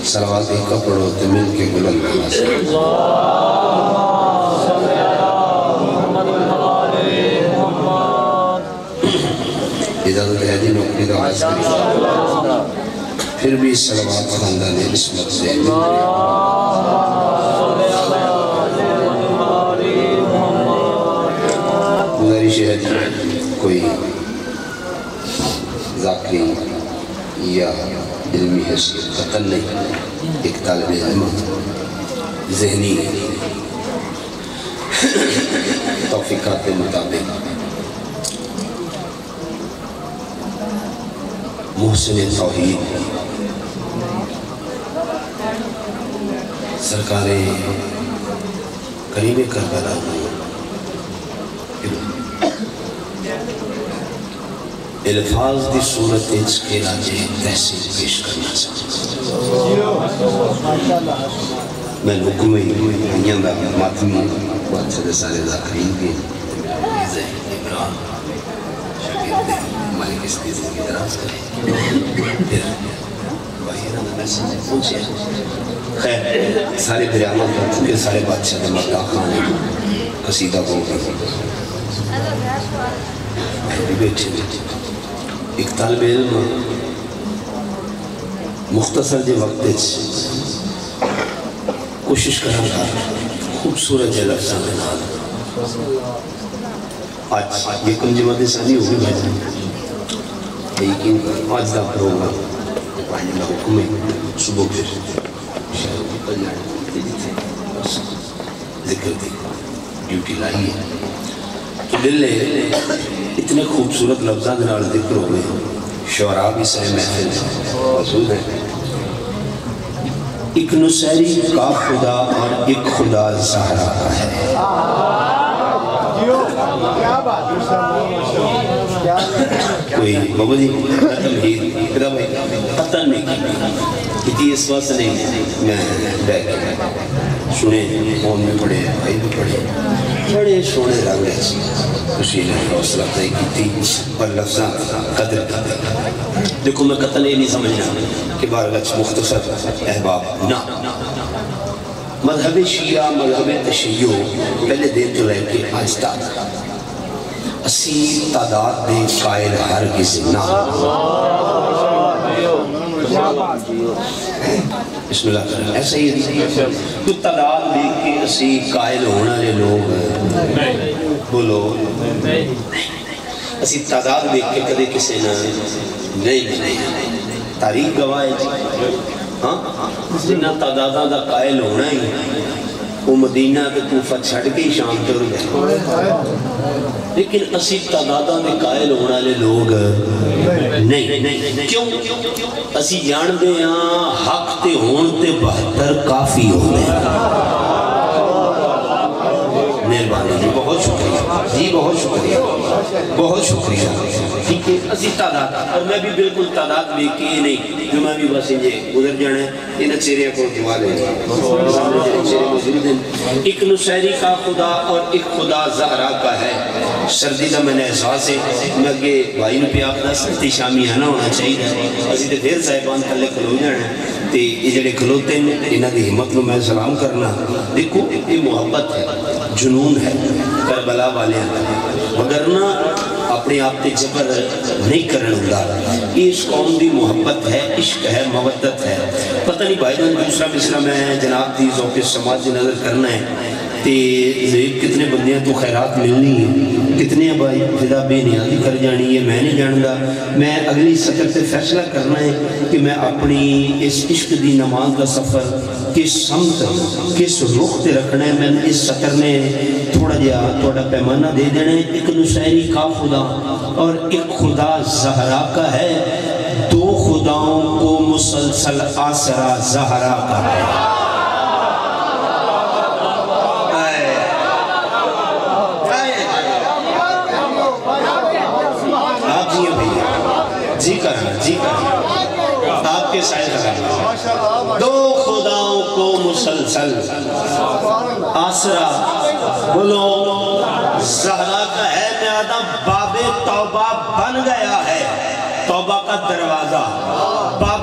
صلوات ایک کا پڑھو تو مل کے بلند آواز اجازت ہے جی نوکری کا آواز کری پھر بھی صلوات خاندان عصمت سے گزارش ہے کوئی ذاکری یا علمی حیثیت قتل نہیں ایک طالب علم ذہنی توفیقات کے مطابق محسن توحید سرکار کریم کربلا الفاظ دی صورت اس کے راجے تحصیل پیش کرنا چاہتا میں حکمی ہیاں دا ماتمی بادشاہ دے سارے ذاکرین کے عزیز عمران شاگرد مالک اس کی زندگی دراز کریں پھر باہرہ میں میسیج پہنچے خیر سارے دریانوں پر چونکہ سارے بادشاہ دے مردہ خانے قصیدہ کو بیٹھے ایک طالب علم مختصر جے وقت کوشش کرنا گا خوبصورت جے لفظہ میں نال آج یہ کم جماعت ثانی ہوگی بھائی لیکن آج دا پروگرام پہلے میں حکم ہے صبح پھر شہروں کی پجاڑ تیجی تھے ذکر دی ڈیوٹی لائی ہے تو دل لے اتنے خوبصورت لفظاں دنال ذکر ہوئے شعراء بھی سہے محفل موجود ہیں ایک نصیری کا خدا اور ایک خدا زہرا کا ہے کوئی بابا جی قتل نہیں کی کتی اس وقت سے نہیں میں بیٹھ سنے قوم میں پڑھے بھائی بھی پڑھے بڑے سونے رنگ ہے خوشی نے حوصلہ افزائی کی تھی پر لفظاں قدر دیکھو میں قتل نہیں سمجھنا کہ بارگاہ مختصر احباب نہ مذہب شیعہ مذہب تشیع پہلے دیر تو رہ کے آج تک اسی تعداد دے قائل ہرگز نہ بسم اللہ کریں ایسا ہی تو تعداد دے کے اسی قائل ہونا لے لوگ بولو اسی تعداد دے کے کدے کسے نہ نہیں تاریخ گواہ ہے جنہ تعدادہ دا قائل ہونا ہی وہ مدینہ کے کوفہ چھڑ کے ہی شام تر گئے لیکن اسی تعدادہ میں قائل ہونا لے لوگ نہیں کیوں اسی جان دے ہاں حق تے ہون تے بہتر کافی ہونے مہربانی جی بہت شکریہ جی بہت شکریہ بہت شکریہ ٹھیک ہے اسی تعداد اور میں بھی بالکل تعداد لے کے نہیں جو میں بھی بس یہ گزر جانا ہے انہیں چہرے کو جوا لیں ایک نصیری کا خدا اور ایک خدا زہرا کا ہے سردی دا میں نے احساس ہے میں اگے بھائی نے پیاک دا سکتی شامی آنا ہونا چاہیے اسی تے دیر صاحبان تھلے کھلو جانا ہے تے یہ جڑے کھلوتے ہیں انہاں دی ہمت نو میں سلام کرنا دیکھو یہ محبت ہے جنون ہے کربلا والے ہیں وگرنہ اپنے آپ تے جبر نہیں کرنے ہوگا اس قوم دی محبت ہے عشق ہے مودت ہے پتہ نہیں بھائی جان دوسرا مسئلہ میں جناب دی ذوق سماج نظر کرنا ہے تے کتنے بندیاں تو خیرات ملنی ہیں کتنے بھائی فدا بے نیازی کر جانی ہے میں نہیں جاندہ میں اگلی سطر سے فیصلہ کرنا ہے کہ میں اپنی اس عشق دی نماز کا سفر کس سمت کس رخ تے رکھنا ہے میں اس سطر نے تھوڑا جا تھوڑا پیمانہ دے دینا ہے ایک نصیری کا خدا اور ایک خدا زہرا کا ہے دو خداؤں کو مسلسل آسرا زہرا کا ہے جی کرنا آپ کے سائے کرنا دو خداؤں کو مسلسل آسرا بولو زہرا کا ہے میادہ باب توبہ بن گیا ہے توبہ کا دروازہ باب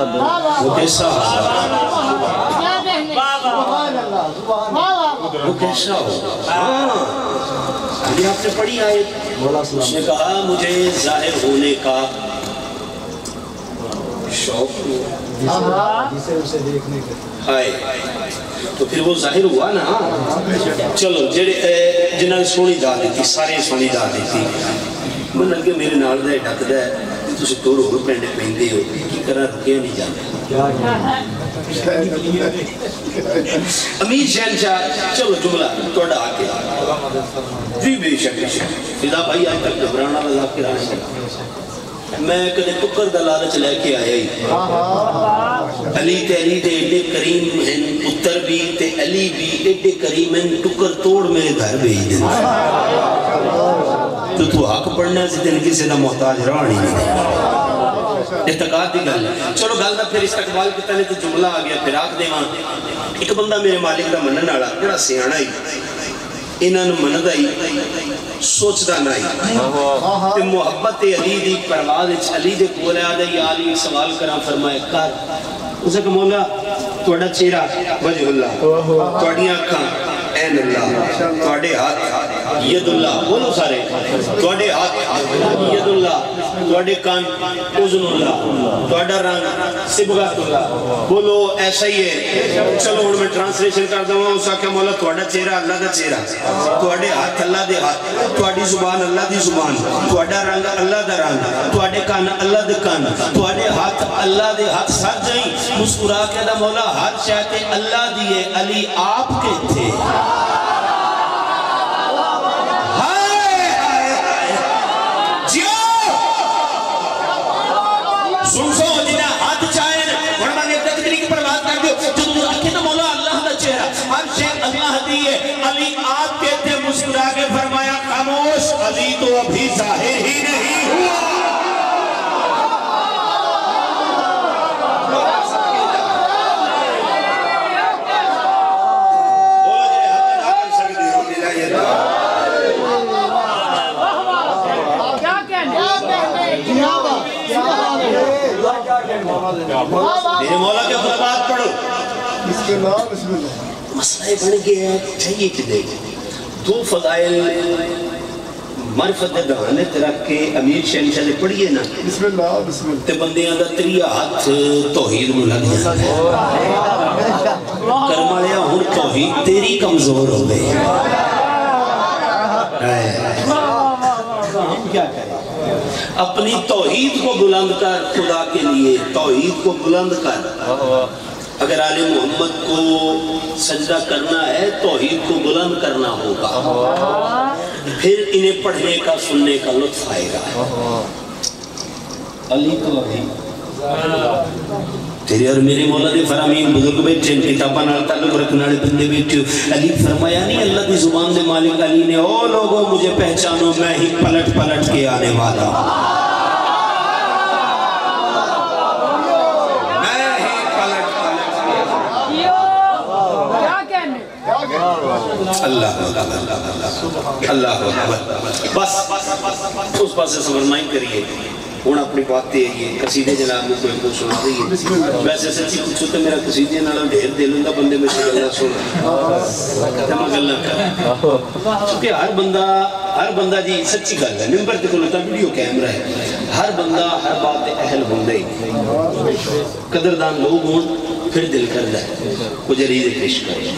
وہ کیسا وہ کیسا ہوگا؟ ہاں یہ آپ نے پڑھی آئے، اس نے کہا مجھے ظاہر ہونے کا شوق آئے، تو پھر وہ ظاہر ہوا نا۔ چلو جنہاں سونی دا دیتی، سارے سونی دا دیتی، من لگے میرے نال دے ڈک دے تُسے دو رو پینڈے پہندے ہو کی کرا رکے نہیں جانے۔ امیر شہنشاہ چلو جملہ توڑا آکے جی بے شک فدا بھائی آج تک گھبرانا لگا کے رہنے میں کدے ٹکر دا لالچ لے کے آیا ہی علی تے علی دے ایڈے کریم ہیں، پتر بھی تے علی بھی ایڈے کریم ہیں، ٹکر توڑ میرے گھر بھیج دیں تو حق پڑھنا سے تین کسی دا محتاج رانی نہیں اعتقاد دی گل۔ چلو گل دا پھر استقبال کیتا نہیں تو جملہ آ گیا پھر آکھ دے وہاں ایک بندہ میرے مالک دا منن والا بڑا سیاںا ہی انہاں نوں مندا ہی سوچدا نہیں تے محبت علی دی پرواز وچ علی دے کول آ دے یا علی سوال کراں فرمایا کر اسے کہ مولا تہاڈا چہرہ وجہ اللہ، تہاڈیاں اکھاں عین اللہ، تہاڈے ہاتھ ید اللہ، بولو سارے تہاڈے ہاتھ ید اللہ، تہاڈے کان اذن اللہ، تہاڈا رنگ صبغۃ اللہ، بولو ایسا ہی ہے۔ چلو ہن میں ٹرانسلیشن کر دوں اس کا مولا تہاڈا چہرہ اللہ دا چہرہ، تہاڈے ہاتھ اللہ دے ہاتھ، تہاڈی زبان اللہ دی زبان، تہاڈا رنگ اللہ دا رنگ، تہاڈے کان اللہ دے کان، تہاڈے ہاتھ اللہ دے ہاتھ سر جائیں مسکرا کے دا مولا ہر شے تے اللہ دیے علی آپ کے تھے۔ سن سو جنہیں ہاتھ چاہیں وڑ مانگے تقدیری کی پرواز کر دیو جو تم رکھے تو مولا اللہ دا چہرہ ہر شے اللہ دیئے علی آپ کے تھے مسکرا کے فرمایا خاموش علی تو ابھی ظاہر ہی نہیں ہوا۔ میرے مولا کے خطبات پڑھو مسئلہ بن گیا چاہیے کہ دے دو فضائل معرفت دہانے ترک کے امیر شہنشاہ نے پڑھئے نا بسم اللہ تے بندیاں دا تریہ ہاتھ توحید میں لگ جاتا ہے کرمالیا ہن توحید تیری کمزور ہو گئی کیا کریں اپنی توحید کو بلند کر خدا کے لیے توحید کو بلند کر۔ اگر آل محمد کو سجدہ کرنا ہے توحید کو بلند کرنا ہوگا پھر انہیں پڑھنے کا سننے کا لطف آئے گا۔ علی تو ابھی تیرے اور میرے مولا دے فرامین بزرگ بیٹھے کتاباں نال تعلق رکھنے والے بندے بیٹھے علی فرمایا نہیں اللہ دی زبان دے مالک علی نے او لوگوں مجھے پہچانو میں ہی پلٹ پلٹ کے آنے والا ہوں، میں ہی پلٹ پلٹ کے اللہ اللہ بس اس پاس سے فرمائی کریے ہون اپنی بات تے ہے قصیدے جناب کو کوئی کو سنا رہی ہے ویسے سچی پوچھو تو میرا قصیدے نالا ڈھیر دل ہوندا بندے میں سے اللہ سن تم گلاں کر کیونکہ ہر بندہ جی سچی گل ہے نمبر تے کول تا ویڈیو کیمرہ ہے ہر بندہ ہر بات دے اہل ہوندا ہی قدردان لوگ ہون پھر دل کردا ہے کچھ عریض پیش کرے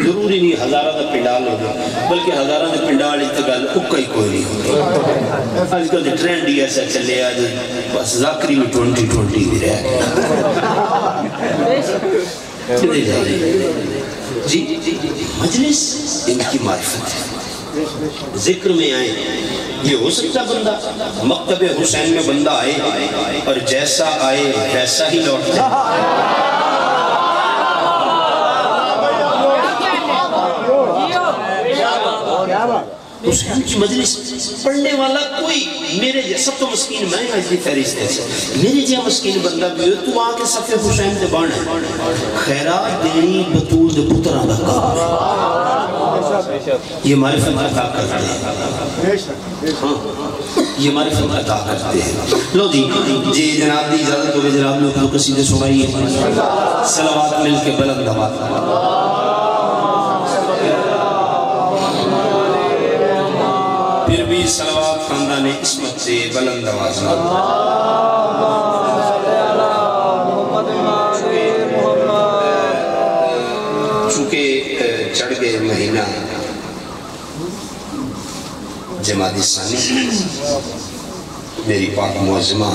ضروری نہیں ہزاراں دا پنڈال ہوگا بلکہ ہزاراں دے پنڈال ہی تے گل اکا ہی کوئی نہیں ہوتی آج کل دے ٹرینڈ ہی ایسا چلے آج بس ذاکری میں 2020 بھی رہ جی مجلس ان کی معرفت ہے ذکر میں آئے یہ ہو سکتا بندہ مکتب حسین میں بندہ آئے اور جیسا آئے ویسا ہی لوٹ جائے حسین کی مجلس پڑھنے والا کوئی میرے جیسا تو مسکین میں آج دی فہرست ہے میرے جیسا مسکین بندہ بھی ہو تو آکے صفحہ حسین دے بانے خیرات دینی بطول دے پتران دا کام یہ معرفت عطا کرتے ہیں، ہاں یہ معرفت عطا کرتے ہیں۔ لو جی جناب دی اجازت ہوگی، جناب لوگ قصیدے سنائیے، صلوات مل کے بلند آواز۔ پھر بھی صلوات خاندان عصمت سے بلند آواز۔ چونکہ چڑھ گئے مہینہ جمادی الثانی، میری پاک معظمہ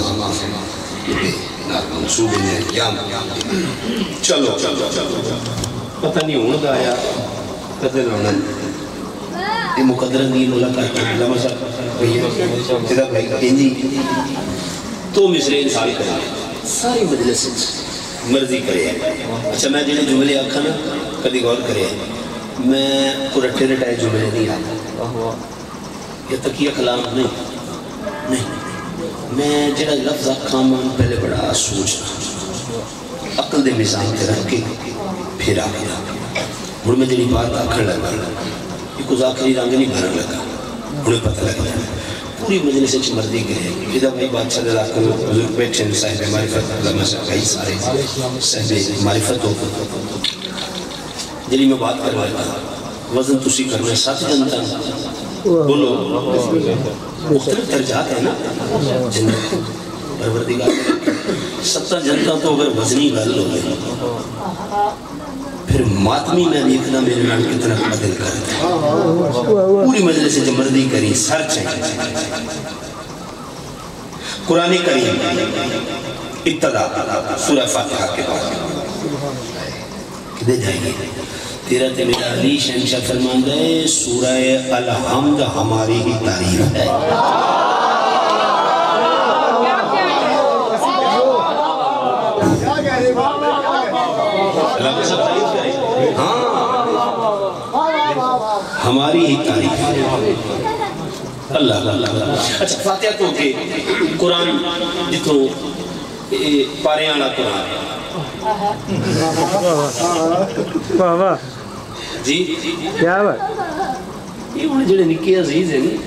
منصوبے میں قیام، چلو پتہ نہیں ہونا آیا قدر ہونا یہ مقدرہ نہیں ملاقات کرنا مسئلہ بھائی انجی تو مصرے انسان کریں ساری مجلس مرضی کرے۔ اچھا میں جنہیں جملے آکھا نا کدی غور کرے، میں کو رٹے رٹائے جملے نہیں آتا، یہ تقیہ کلام نہیں، میں جنہیں لفظ آکھا من پہلے بڑا سوچنا، عقل دے میزان کے رکھ کے پھر آگیا، اور میں جنہیں بات آکھا لگا، یہ کچھ آخری رنگ نہیں بھرن لگا، انہیں پتہ لگا پوری مجلس سے مردی گئے۔ فیدہ بھائی بادشاہ دے لاکھ بزرگ بیٹھے صاحب معرفت علامہ صاحب کئی سارے صاحب معرفت ہو جلی میں بات کروا رہا وزن تسی کرنا 7 جنتا بولو مختلف درجات ہے نا جنت پروردگار 7 جنتا تو اگر وزنی گل ہو گئے پھر ماتمی میں دیکھنا میرے نام کتنا قدل کرتا پوری مجلس سے جو مردی کری سر چاہیے۔ قرآن کریم ابتدا سورہ فاتحہ کے بعد کدھے جائیں گے تیرا تے میرا علی شہنشاہ فرمان دے سورہ الحمد ہماری ہی تعریف ہے۔ ہماری ہی تعریف اللہ اللہ۔ اچھا فاتحہ تو کہ قرآن جتوں پارے آنا قرآن جی کیا بات یہ انہیں جڑے نکے عزیز ہیں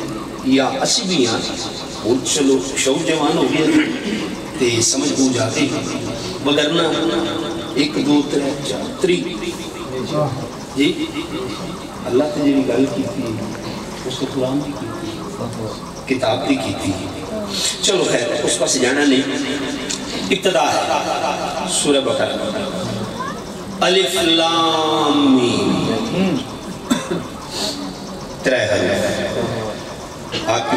یا اسی بھی ہیں ان چلو شعور جوان ہو گیا تے سمجھ ہو جاتے وگرنہ 1 2 3 4 جی اللہ تے جڑی گل کی تھی اس کو قرآن بھی کی تھی کتاب بھی کی تھی۔ چلو خیر اس پاس جانا نہیں، ابتدا ہے سورہ بقرہ الف لام میم 3 حروف۔ آپ کی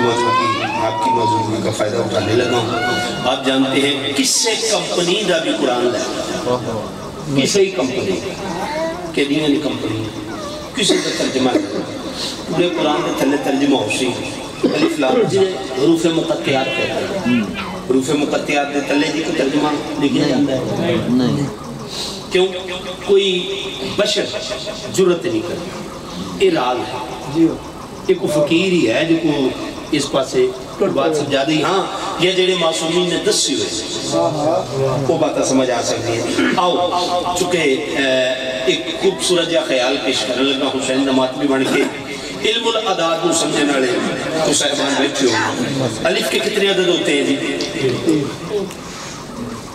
موضوع کا فائدہ اٹھانے لگا ہوں۔ آپ جانتے ہیں کسے کمپنی دا بھی قرآن لے کسے کمپنی کہ دینے کمپنی کسی کا ترجمہ پورے قرآن کے تھلے ترجمہ ہو سی الف لام جنہیں حروف مقطعات کہتے ہیں حروف مقطعات دے تھلے جی کو ترجمہ لکھا جاتا ہے کیوں کوئی بشر جرت نہیں کرتا یہ لال ہے یہ کوئی فقیر ہی ہے جو کو اس پاسے بات سمجھا دی ہاں یہ جڑے معصومین نے دسی ہوئے وہ باتیں سمجھ آ سکتی ہیں۔ آؤ چونکہ ایک خوبصورت یا خیال پیش کرنے لگا حسین نمات بھی بن کے علم العداد کو سمجھنے والے تو صاحبان بیٹھے ہو الف کے کتنے عدد ہوتے ہیں جی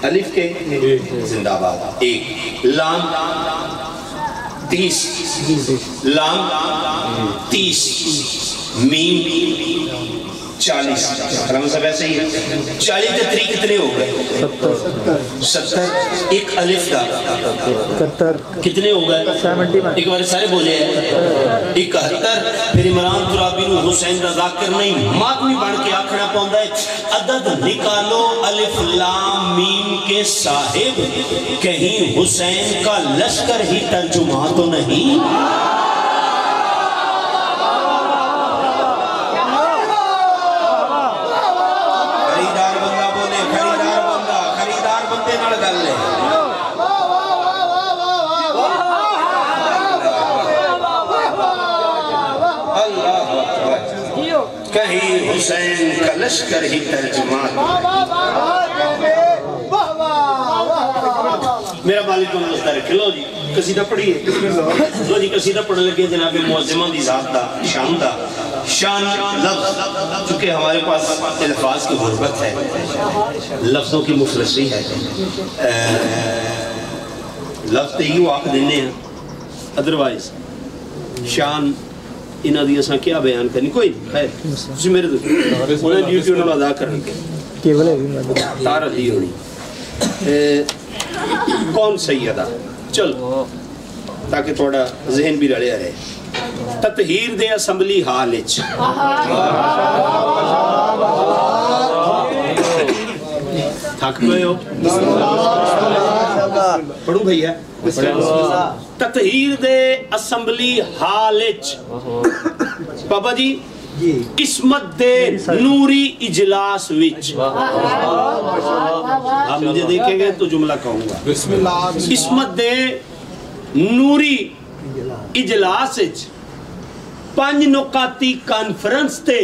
الف کے زندہ باد 1 لام 30 لام 30 میم 40 علامہ صاحب ایسے ہی 40 کے 3 کتنے ہو گئے 70 ایک الف دا کتنے ہو گئے ایک بار سارے بولے ہیں 71 پھر عمران ترابی نو حسین دا ذاکر نہیں ماتمی بڑھ کے آکھنا پاؤندا ہے عدد نکالو الف لام میم کے صاحب کہیں حسین کا لشکر ہی ترجمہ تو نہیں۔ کہیں حسین کا لشکر ہی ترجمہ میرا مالک کو مستر کے لو جی قصیدہ پڑھیے لو جی قصیدہ پڑھنے لگے جناب معظمہ دی ذات دا شان دا شان لفظ چونکہ ہمارے پاس الفاظ کی غربت ہے لفظوں کی مفلسی ہے لفظ تے ہی واقع دینے ہیں ادروائز شان انہاں دی اساں کیا بیان کرنی کوئی خیر تسی میرے تو انہیں ڈیوٹی انہوں ادا کرنے کے تارہ دی ہونی کون سیدہ چل تاکہ تھوڑا ذہن بھی رڑیا رہے تطہیر دے اسمبلی حالچ تھک گئے ہو پڑھوں بھئیہ تطہیر دے اسمبلی حالچ بابا جی قسمت دے نوری اجلاس وچ آپ مجھے دیکھیں گے تو جملہ کہوں گا قسمت دے نوری اجلاس وچ 5 نکاتی کانفرنس تے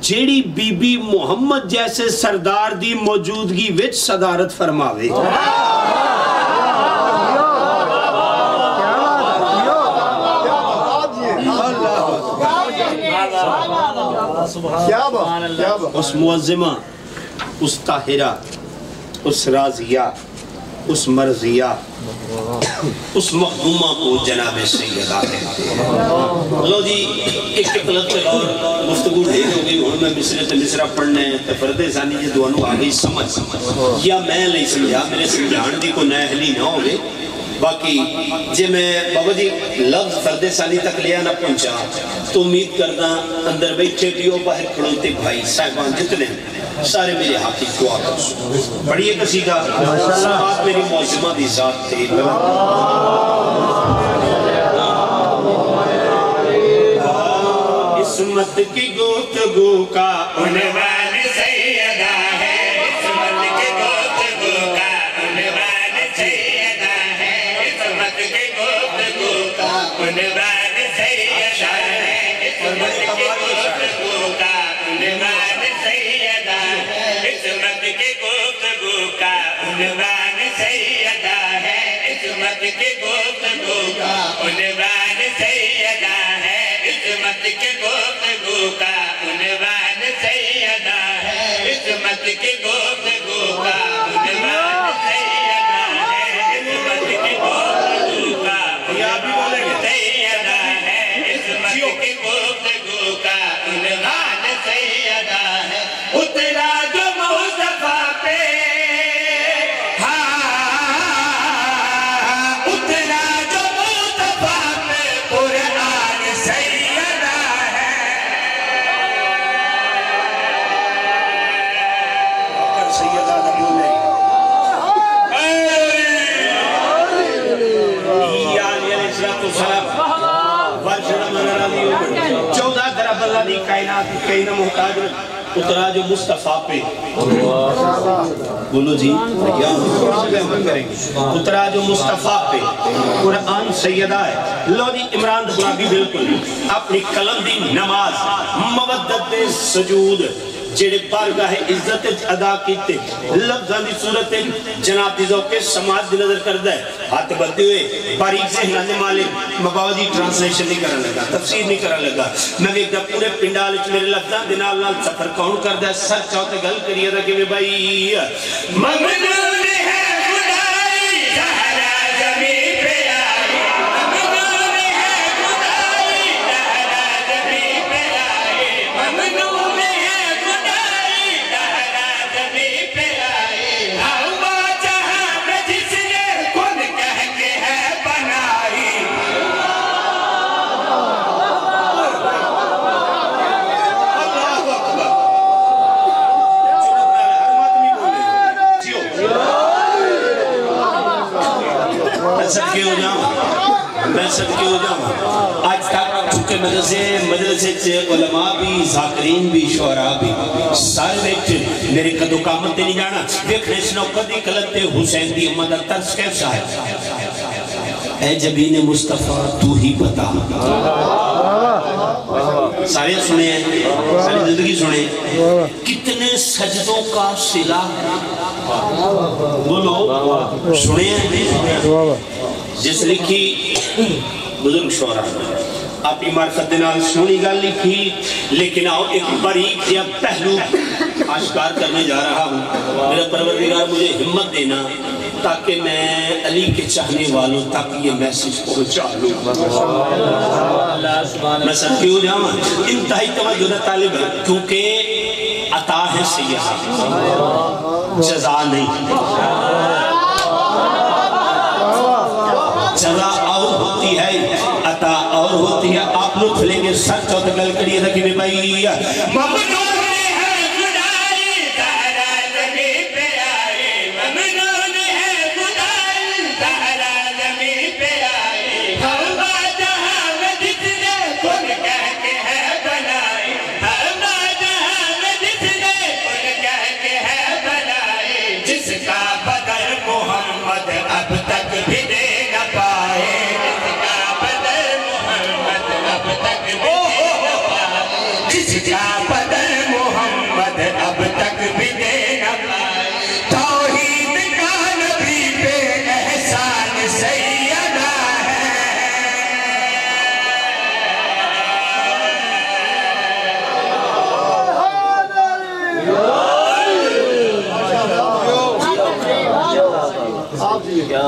جیڑی بی بی محمد جیسے سردار دی موجودگی وچ صدارت فرماوے اس معظمہ اس طاہرہ اس راضیہ اس مرضیہ اس مخدومہ کو جناب سیدہ ہے اللہ جی ایک لفظ اور گفتگو ڈھیر ہو گئی ہوں میں مصرہ پڑھنے تفرد ثانی جی دوانوں آگئی سمجھ یا میں نہیں سمجھا میرے سمجھان دی کو نااہلی نہ ہوگے باقی جی میں بابا جی لفظ فرد ثانی تک لیا نہ پہنچا تو امید کرنا اندر بیٹھے بھی ہو باہر کھڑوتے بھائی صاحبان جتنے سارے میرے حافظ دعا کرو پڑھئے قصیدہ سبات میری معظمہ دی ذات تھی عصمت کی گفتگو کا عنوان سیدہ ہے عصمت کی گفتگو کا عنوان سیدہ ہے عصمت کی گفتگو کا عنوان سیدہ ہے عصمت کی گفتگو کا عنوان سیدہ ہے عصمت کی گفتگو کا عنوان سیدہ ہے عصمت کی گفتگو کا عنوان سیدہ ہے عصمت کی گفتگو کا عنوان سیدہ ہے عصمت کی گفتگو کا عنوان سیدہ ہے عصمت کی گفتگو کا عنوان سیدہ ہے عصمت کی گفتگو کا عنوان سیدہ ہے اترا جو مصطفیٰ پہ اترا جو مصطفیٰ پہ قرآن سیدہ ہے سیدہ نبولے یا علیہ السلام ورشد من راضی ہو 14 درب اللہ دی کائنات کئی نہ محتاج اترا جو مصطفیٰ پہ بولو جی اترا جو مصطفیٰ پہ قرآن سیدہ ہے لو جی عمران غلابی بالکل اپنی قلم دی نماز مودت سجود جڑے بارگاہ عزت ادا کیتے لفظاں دی صورت جناب دی ذوق سماعت دی نظر کردا ہے ہاتھ بڑھتے ہوئے باریک سے ہلانے والے مباوی ٹرانسلیشن نہیں کرنے لگا تفسیر نہیں کرنے لگا میں ایک دم پورے پنڈال وچ میرے لفظاں دے نال نال سفر کون کردا ہے سر چاہتے گل کریے دا کہ بھائی ممنون ہے خدائی زہرا زمین پہ آئی ممنون ہے خدائی زہرا زمین پہ آئی ممنون صدقے ہو جاؤں میں صدقے ہو جاؤں آج تک چونکہ مدرسے علماء بھی ذاکرین بھی شعراء بھی سارے بیٹھے میرے قد و قامت نہیں جانا دیکھنے سنو قدی کلتے حسین دی امدہ ترس کیسا ہے اے جبین مصطفیٰ تو ہی بتا سارے سنے ہیں، ساری زندگی سنے، کتنے سجدوں کا صلہ بولو سنے ہیں، جس لکھی بزرگ شعرا اپنی معرفت نال سونی گل لکھی، لیکن آؤ ایک باریک یا پہلو آشکار کرنے جا رہا ہوں۔ میرا پروردگار مجھے ہمت دینا تاکہ میں علی کے چاہنے والوں تک یہ میسیج پہنچا لوں۔ میں صدقے ہو جاؤں، انتہائی توجہ طالب ہے، کیونکہ عطا ہے سیدہ، جزا نہیں۔ جزا اور ہوتی ہے، عطا اور ہوتی ہے۔ آپ لوگ کھلیں گے سچ اور گل کریے تھا کہ میں بھائی ممنون ہے خدائی تہرا زمین پہ آئے، ممنون ہے خدائی تہرا زمین پہ آئے، ہر بادہاں میں جتنے کن کہہ کے ہے بنائے، ہر بادہاں میں جتنے کن کہہ کے ہے بنائے، جس کا بدر محمد اب تک بھی دے نہ پائے، جس کا بدر محمد اب تک بھی دے نہ پائے، توحید کا نبی پہ احسان سیدہ ہے۔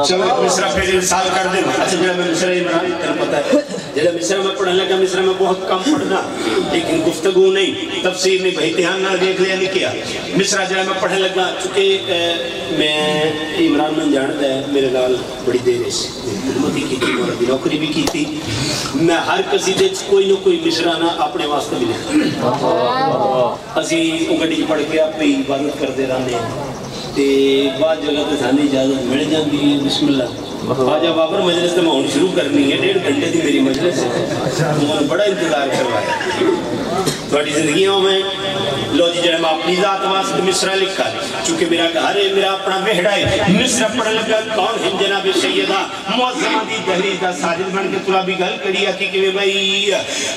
چلو ایک مصرہ پھر ارسال کر دیں۔ اچھا جڑا میں مصرہ عمران تیرا پتہ ہے، جڑا مصرہ میں پڑھنے لگا، مصرہ میں بہت کم پڑھنا، لیکن گفتگو نہیں، تفسیر نہیں، بھائی دھیان نہ دیکھ لیا نہیں کیا۔ مصرہ جڑا میں پڑھنے لگا، چونکہ میں عمران میں جانتا ہے میرے نال بڑی دیر ہے، خدمت ہی کی تھی، مولوی نوکری بھی کی تھی، میں ہر قصیدے کوئی نہ کوئی مصرہ نہ اپنے واسطے ملے۔ اسی وہ گڈی پڑھ کے آپ پہ عبادت کرتے رہنے ہیں، تے بعد جگہ تے سانی اجازت مل جاندی ہے۔ بسم اللہ خواجہ بابر مجلس تے میں ہن شروع کرنی ہے، 1.5 گھنٹے دی میری مجلس ہے، میں بڑا انتظار کروایا تھوڑی زندگیوں میں۔ لو جی جڑا میں اپنی ذات واسطے مصرع لکھا، چونکہ میرا گھر ہے، میرا اپنا وہڑا ہے، مصرع پڑھن لگا کون ہے جناب سیدہ معظمہ دی دہلیز دا ساجد بن کے تھوڑا بھی گل کری کہ کہ بھائی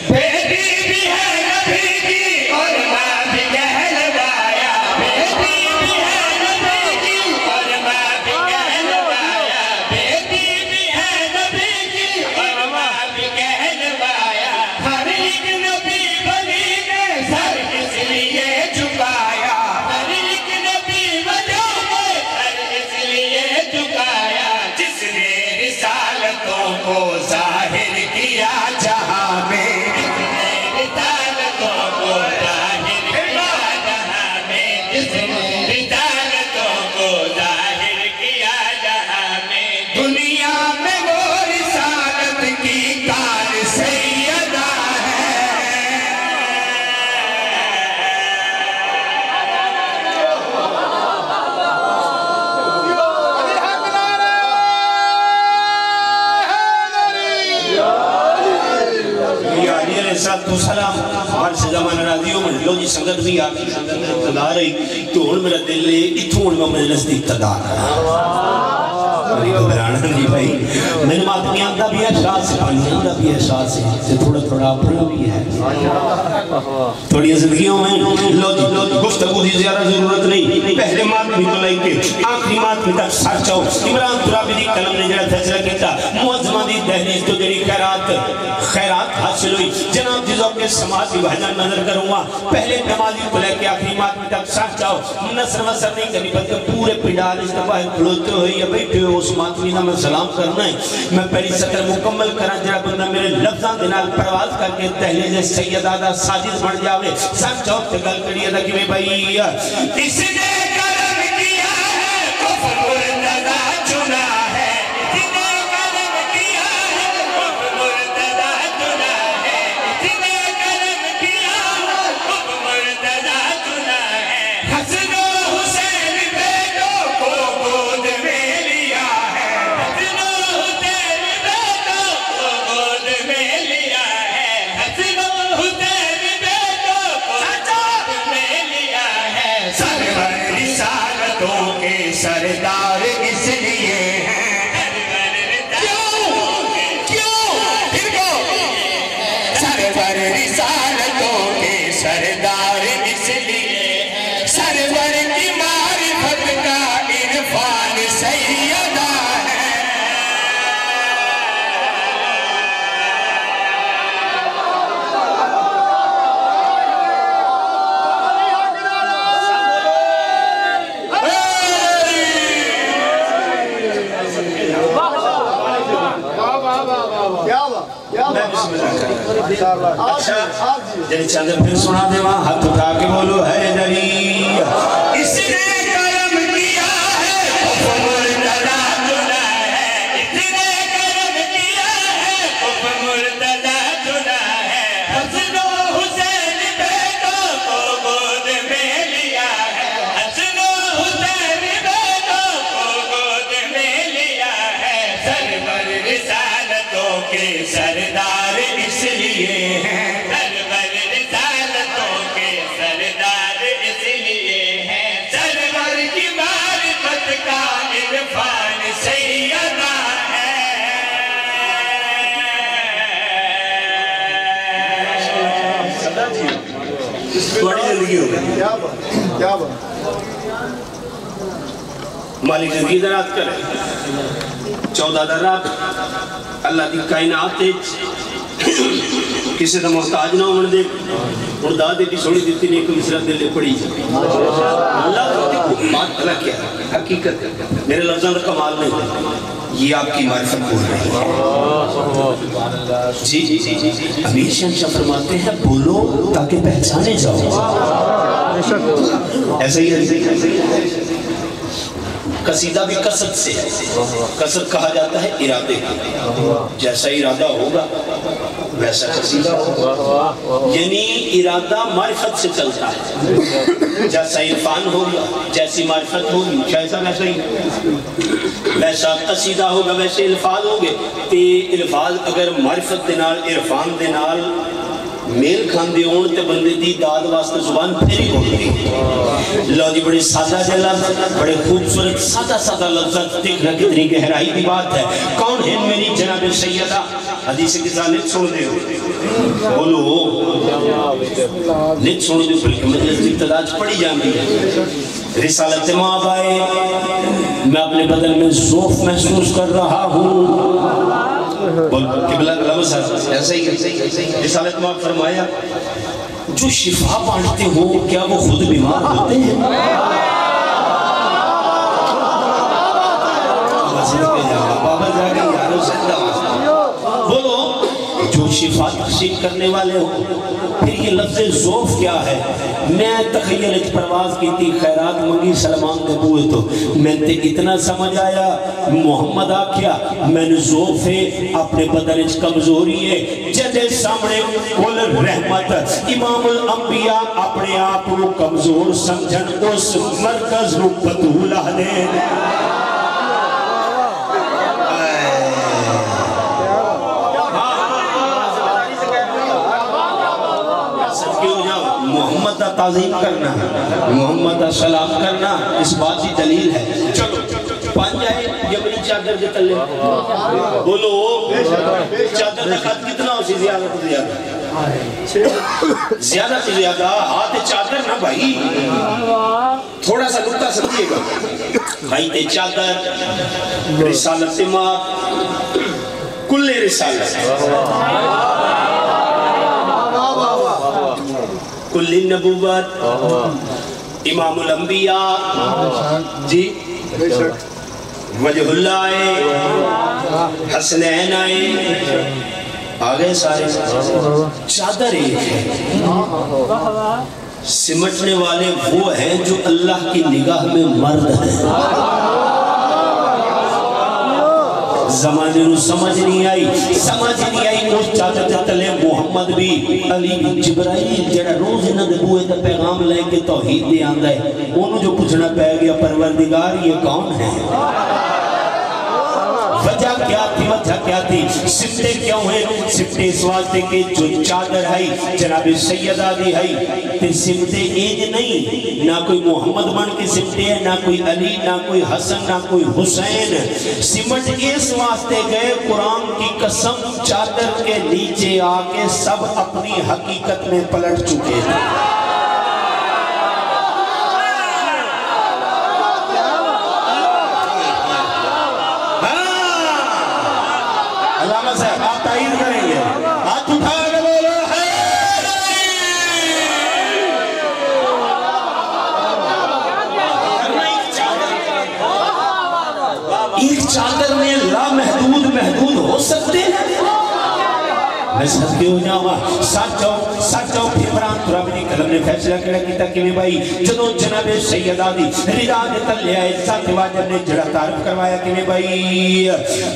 بیٹی بھی ہے نبی کی اور ماں بھی کہلوایا، بیٹی بھی ہے نبی کی اور ماں بھی کہلوایا، بیٹی بھی ہے نبی کی اور ماں بھی کہلوایا، ہر ایک نبی بلی نے سر اس لیے جھکایا، ہر ایک نبی وجہ میں سر اس لیے جھکایا، جس نے رسالتوں کو ظاہر کیا جہاں میں، جس نے رسالتوں کو ظاہر کیا جہاں میں، جس نے رسالتوں کو ظاہر کیا جہاں میں، دنیا میں وہ رسالت کی کار سیدہ ہے۔ یا علی علیہ السلام ہر سے زمانہ راضیوں میں لو جی سنگت بھی آگی سنگت میں اقتدار رہی تو ہون میرا دل لے اتھوں میں مجلس دی اقتدار ہے۔ گھبرانا نہیں بھائی، میں نے ماتمی آندہ بھی احساس ہے، پانی آندہ بھی احساس ہے، سے تھوڑا تھوڑا اپنا بھی ہے۔ تھوڑی زندگیوں میں لو جی گفتگو دی زیادہ ضرورت نہیں، پہلے ماتمی تو لائیں گے آخری ماتمی تک سچ ہو۔ عمران ترابی دی قلم نے جڑا فیصلہ کیتا، معظمہ دی دہلیز تو جڑی خیرات حاصل ہوئی، جناب جزوں کے سماعتی بھجن نظر کروں گا، پہلے نمازی کو لے کے آخری ماتمی تک سچ جاؤ، نصر وصر نہیں کرنی بلکہ پورے پنڈال استفاہ کھلوتے ہوئے یا بیٹھے ہوئے اس ماتمی نہ میں سلام کرنا ہے۔ میں پہلی سطر مکمل کرا جڑا بندہ میرے لفظاں دنال پرواز کر کے دہلیز سیدہ دا ساجد بن جاوے، سچ چوک تے گل کریے دا کہ میں بھائی اس نے کرم کیا ہے کفر مرتضی چنا ہے، اس نے کرم کیا ہے کفر مرتضی چنا ہے، اس نے کرم کیا ہے کفر مرتضی چنا ہے، حسن و حسین بیٹوں کو گود میں لیا ہے، حسن و حسین بیٹوں کو گود میں لیا ہے، حسن و حسین بیٹوں کو گود میں لیا ہے، سرور سردار اس لیے سرور کی معرفت کا عرفان سیدہ ہے اچھا جنہیں چاندر پھر سنا دے وہاں ہاتھ اٹھا کے بولو حیدری اس نے کرم کیا ہے کف مرتضی چنا ہے اس نے کرم کیا ہے کف مرتضی چنا ہے حسن و حسین بیٹوں کو گود میں لیا ہے حسن و حسین بیٹوں کو گود میں لیا ہے سرور رسالتوں کے سردار اس لیے ہیں سرور رسالتوں کے سردار اس لیے ہیں سرور کی معرفت کا عرفان سیدہ ہے بڑی زندگی ہو گئی کیا بات مالک زندگی درات کرے 14 درات اللہ دی کائنات کسی دا محتاج نہ ہونے دے اور دادے کی سوڑی دیتی نے ایک مصرہ دلے پڑی جائے اللہ بات اللہ کیا ہے حقیقت میرے لفظان کا کمال نہیں یہ آپ کی معرفت بول رہی ہے جی امیر شہنشاہ فرماتے ہیں بولو تاکہ پہچانے جاؤ ایسا ہی ہے قصیدہ بھی قصد سے ہے قصد کہا جاتا ہے ارادے کا جیسا ارادہ ہوگا ویسا قصیدہ ہوگا یعنی ارادہ معرفت سے چلتا ہے جیسا عرفان ہوگا جیسی معرفت ہوگی ویسا ویسا ہی ویسا قصیدہ ہوگا ویسے الفاظ ہوگے تے الفاظ اگر معرفت دینال عرفان دینال میل کھاندے ہون تے بندے دی داد واسطہ زبان پھیری ہوتی اللہ جی بڑے سادہ سے لفظ بڑے خوبصورت سادہ لفظ دیکھنا کتنی گہرائی کی بات ہے کون ہے میری جناب سیدہ حدیث کی ذالت سن دے ہو بولو نت سن دے بلکہ مجلس کی ابتداج پڑی جاندی ہے رسالت ماں آئے میں اپنے بدن میں ذوف محسوس کر رہا ہوں قبلہ لفظ ایسا ہی رسالت ماں فرمایا جو شفا بانٹتے ہو کیا وہ خود بیمار ہوتے ہیں بابا جا کے یارو زندہ بولو جو شفا تقسیم کرنے والے ہو پھر یہ لفظ ذوف کیا ہے میں تخیلت پرواز کی تھی خیرات منگی سلمان کے بوئے تو میں تے اتنا سمجھ آیا محمد آکھیا میں نے ذوف ہے اپنے بدن اچھ کمزوری ہے جدے سامنے کل رحمت امام الانبیاء اپنے آپ کو کمزور سمجھن اس مرکز رو پتولہ دے محمد کا تعظیم کرنا محمد کا سلام کرنا اس بات کی دلیل ہے چلو پانچ جائے جبری چادر کے تلے بولو چادر کا خط کتنا ہو سی زیادہ سے زیادہ زیادہ سے زیادہ ہاتھ چادر نہ بھائی تھوڑا سا نکتہ سمجھئے گا بھائی تے چادر رسالت ماں کل رسالت کل نبوت امام الانبیاء جی وجہ اللہ آئے حسنین آئے آگئے سارے چادر ایک ہے سمٹنے والے وہ ہیں جو اللہ کی نگاہ میں مرد ہیں زمانے نو سمجھ نہیں آئی اس چاہتے تلے محمد بھی علی بھی جبرائیل جڑا روز انہاں دے بوئے تا پیغام لے کے توحید دے آندہ ہے انہوں جو پوچھنا پہ گیا پروردگار یہ کون ہے وجہ کیا تھی سفتے کیوں ہیں سفتے اس واسطے کہ جو چادر ہے جناب سیدہ دی ہے تے سفتے ایج نہیں نہ کوئی محمد بن کے سفتے ہیں نہ کوئی علی نہ کوئی حسن نہ کوئی حسین سمٹ اس واسطے گئے قرآن کی قسم چادر کے نیچے آکے سب اپنی حقیقت میں پلٹ چکے ہیں محدود ہو سکتے ہیں؟ میں صدقے ہو جاؤں سچ جاؤ پھر بران تو رب دی قلم نے فیصلہ کیا کیتا کہ بھائی جدو جناب سیدہ دی رضا دے تلے آئے ذات واجب نے جڑا تعارف کروایا کہ بھائی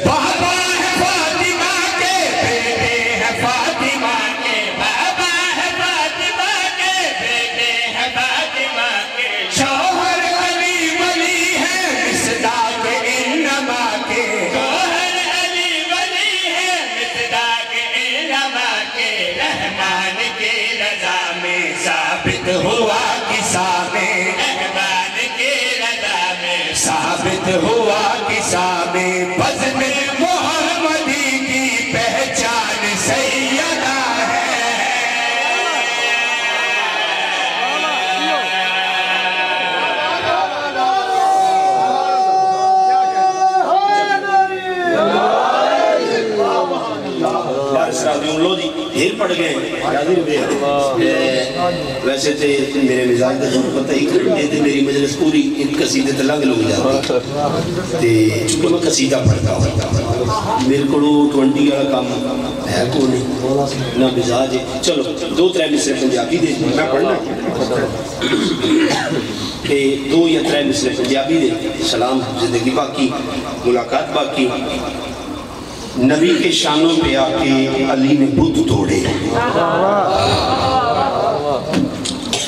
بابا ہے فاطمہ کے بیٹے ہے فاطمہ کے بابا ہے فاطمہ کے بیٹے ہے فاطمہ کے شوہر علی ولی ہے مصداق انما کے شوہر علی ولی ہے مصداق انما کے رحمان کی رضا میں ثابت ہوا قصہ میں رحمان کی رضا میں ثابت ہوا قصہ میں بزم محمدی کی پہچان سیدہ ہے بارش راضیوں لو جی دیر پڑ گئے ویسے تھے میرے مزاج کا جو پتہ ہی کرتے تھے میری مجلس پوری ان قصیدے تے لنگ لوگ جاتے تے چونکہ میں قصیدہ پڑھتا ہوں میرے کو 20 والا کام ہے کو نہیں نہ مزاج ہے چلو 2-3 مصرے پنجابی دے میں پڑھنا کہ 2 یا 3 مصرے پنجابی دے سلام زندگی باقی ملاقات باقی نبی کے شانوں پہ آکے علی نے بت توڑے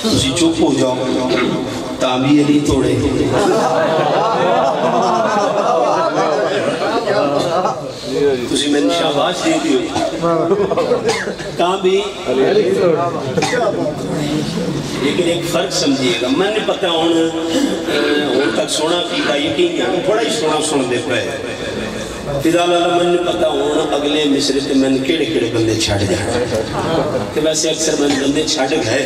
تسی چپ ہو جاؤ تابی علی توڑے تسی میں نے شاباش دے دیو تابی لیکن ایک فرق سمجھئے گا میں نے پتہ ہون تک سونا کی کا یقین ہے بڑا ہی سونا دے پہ فضال اللہ میں نے پتا ہونا اگلے مصرے تے میں نے کیڑے بندے چھاڑ جائیں کہ ویسے اکثر میں نے بندے چھاڑ گئے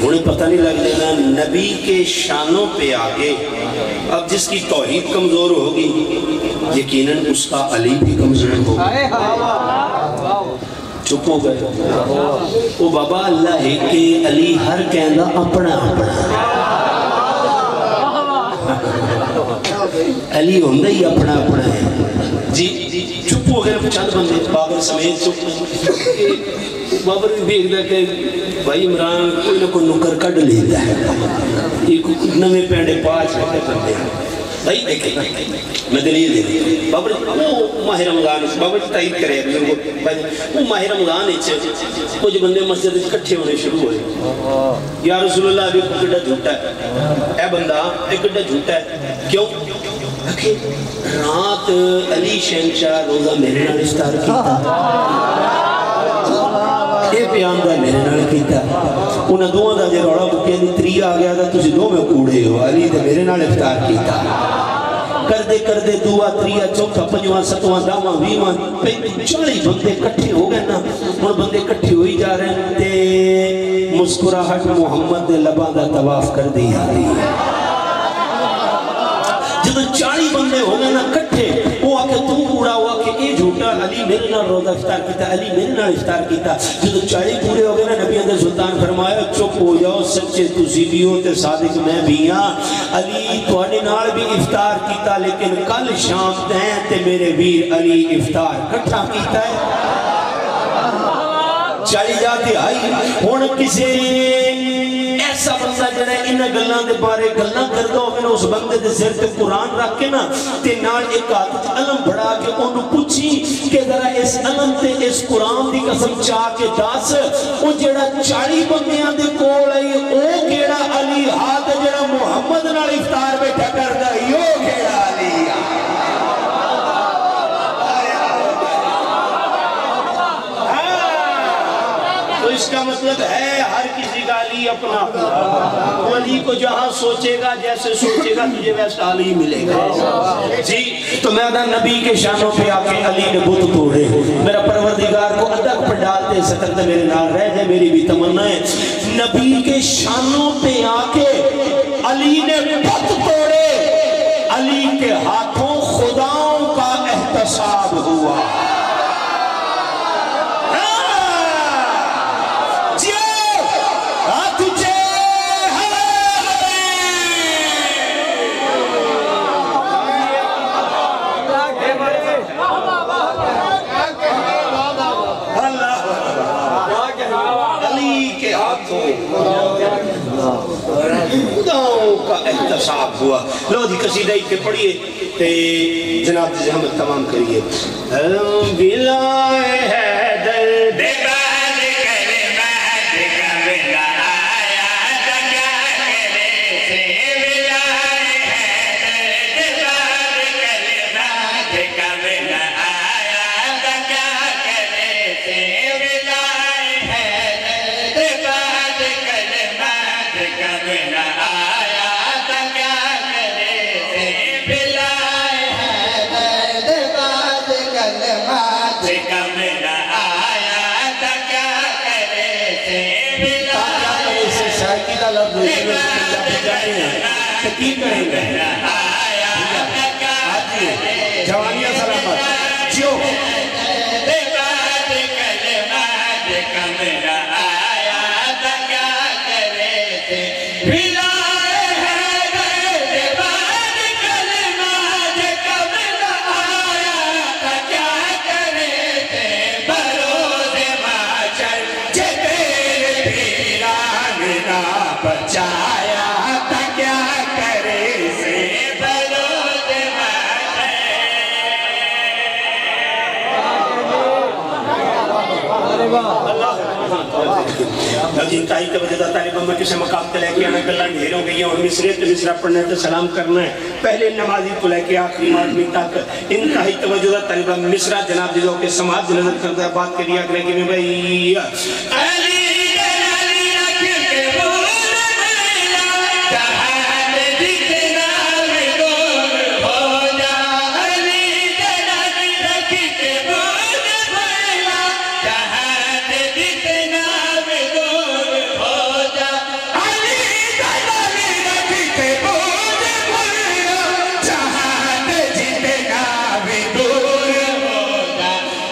انہیں پتہ نہیں لگ دینا نبی کے شانوں پہ آگے اب جس کی توحید کمزور ہوگی یقیناً اس کا علی بھی کمزور ہوگا چپ ہو گئے وہ بابا اللہ ہے کہ علی ہر کہندہ اپنا علی ہوندہ ہی اپنا ہے جی چپ ہو گئے چند بندے بابر سمیت چپ بابر بھی بیگ دا کہ بھائی عمران کوئی نہ کوئی نکر کڑ لیتا ہے یہ نمے پینڈے 5 رہتے بندے بھائی دیکھیں میں دلیل دے دیں بابر وہ ماہ رمضان بابر تائید کرے وہ ماہ رمضان وہ جو بندے مسجد کٹھے ہونے شروع ہوئے یا رسول اللہ ابھی کڑا جھوٹا ہے اے بندہ ایک کڑا جھوٹا ہے کیوں رات علی شہنشاہ روزہ میرے نال افطار کیتا اے پیام دا میرے نال کیتا انہاں دوہاں دا جے روڑا بکیا دی 3 آ گیا تھا تسی دو میں کوڑے ہو علی تے میرے نال افطار کیتا کردے 2 3 4 5 7 10 20 40 بندے کٹھے ہو گئے نا ہن بندے کٹھے ہوئی جا رہے ہیں تے مسکراہٹ محمد دے لباں دا طواف کر دی آ رہی ہے جب 40 بندے ہو گئے نا کٹھے وہ آکے تو پورا ہوا کہ اے جھوٹا علی میرے نال روزہ افطار کیتا علی میرے نال افطار کیتا جب 40 پورے ہو گئے نا نبی اندر سلطان فرمایا چپ ہو جاؤ سچے تسی بھی ہو تے صادق میں بھی ہاں علی تواڈے نال بھی افطار کیتا لیکن کل شام تیں تے میرے ویر علی افطار کٹھا کیتا ہے چلی جاتی آئی ہون کسے ایسا بندہ جڑا انہاں گلاں دے بارے گلاں کردا ہوے اس بندے دے سر تے قرآن رکھ کے نا تے نال ایک ہاتھ علم بڑھا کے اونوں پوچھی کہ ذرا اس علم تے اس قرآن دی قسم چاہ کے دس او جڑا 40 بندیاں دے کول آئی او کیڑا علی ہاتھ جڑا محمد نال افطار بیٹھا کردا او کیڑا علی اس کا مطلب ہے ہر کسی کا علی اپنا وہ علی کو جہاں سوچے گا جیسے سوچے گا تجھے ویسا علی ملے گا جی تو میں ادا نبی کے شانوں پہ آکے علی نے بت توڑے میرا پروردگار کو ادک پر ڈالتے سطر تے میرے نال رہ جائے میری بھی تمنا ہے نبی کے شانوں پہ آکے علی نے بت توڑے علی کے ہاتھوں خداؤں کا احتساب ہوا کو خداؤں کا احتساب ہوا. لو جی قصیدہ کے پڑھیے تے جناب جی زحمت تمام کریے. بلائے حیدر بے بعد کلمات کا بلا آیا تو کیا کرے سے بلائے حیدر. بے بعد کلمات کا بلا آیا تو کیا کرے سے بلائے حیدر. بے بعد کلمات کا بلا آیا تو کیا کرے سے بلائے حیدر. بے بعد کلمات کا بلا آیا تو کیا کرے سے بلائے سے شاکی کا لفظ تقیب کریں گے. جوانیاں سلامت جیو. بے بعد کلمات کا بلا آیا تو کیا کرے سے بلائے حیدر. بے بعد کلمات کا بلا آیا تو کیا کرے سے بروز محشر جے تیرے پیران نہ بچایا تو کیا کرے سے بروز محشر. جی انتہائی توجہ دا طالبہ میں کسے مقام تے لے کے آنا گلہ ڈھیر ہو گئی اور مصرے تے مصرہ پڑھنے تے سلام کرنا ہے. پہلے نمازی کو لے کے آخری مادمی تک انتہائی توجہ دا طالبہ مصرہ جناب جی کے سماعت نظر کرتا ہے. بات کریے اگلے کہ میں بھائی علی جلالی رکھ کے بول بھیلا جہاں جتنا بھی دور ہو جا. علی جلالی رکھ کے بول بھیلا جہاں جتنا بھی دور ہو جا. علی جلالی رکھ کے بول بھیلا جہاں جتنا بھی دور ہو جا.